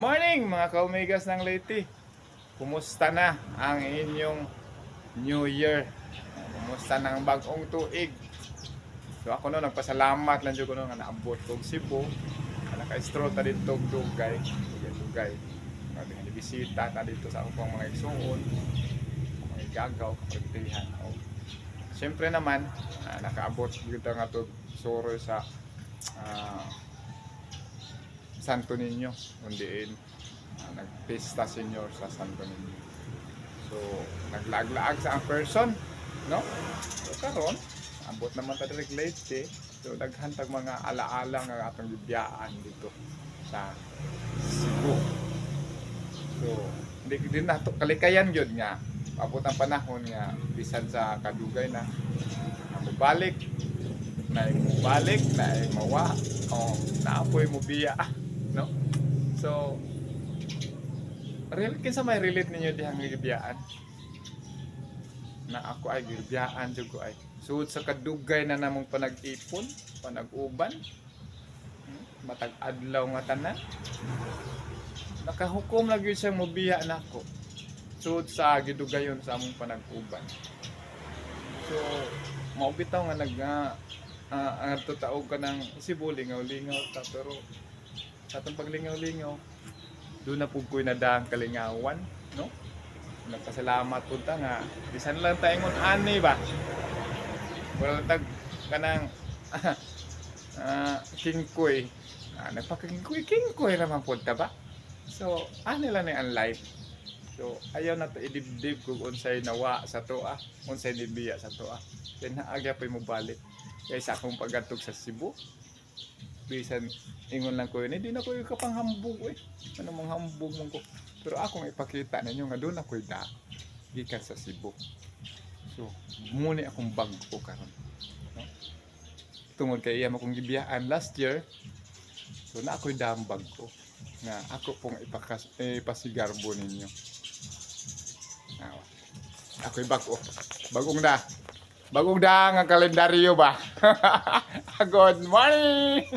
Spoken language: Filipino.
Morning mga kaumigas ng Leyte. Kumusta na ang inyong New Year? Kumusta na ang bagong tuig? So ako no, nagpasalamat lang ko no nga naabot kong Cebu. Naka-stroll ta dito Dugay. Dugay. Bisita ta dito sa akong mga igsuon, mga igagaw, kapagtihan. Siyempre naman, nakaabot dito nga to soro sa Santo Niño, kundiin nagpista senior sa Santo Niño. So naglaag-laag sa ang person, no? So karon abot naman ta direct Leyte. So daghantag mga alaala nga atong bibiyaan dito sa Cebu. So hindi din nato kalikayan gyud nga abot ang panahon nga bisan sa kadugay na mabalik na mawa o naapoy mo biya, no? So real kinsa may relate ninyo dihang gibiyaan na ako ay gibiyaan jud ko ay suod sa kadugay na namong panag-ipon, panag-uban, matag adlaw nga tanan nakahukom lagi siyang mobiya nako suod sa gidugayon sa among panag-uban. So mao bitaw nga ang tutaog ka ng Cebu, lingaw-lingaw ta, pero sa atong paglingaw-lingaw doon na po ko'y nadang kalingawan, no? Nagpasalamat po ta nga bisan lang tayo ngon ani ba wala tag kanang kingkoy nagpakingkoy naman po ta ba, so ani lang ang life. So ayaw na to idibdib kung unsay nawa sa toa, unsay nibiya sa toa, then naagya pa mo balik. Kaysa akong paggatog sa Cebu, bisan ingon lang ko yun, hindi na ko yung kapanghambog ano mong hambog mong ko, pero akong ipakita ninyo nga doon ako'y gikan sa Cebu. So muna akong bag ko karon, no? Tungod kay iyam akong gibiyaan last year, so na ako'y bag ko nga ako pong ipasigarbo ninyo. Ako'y bagong da nga kalendaryo ba. Good morning.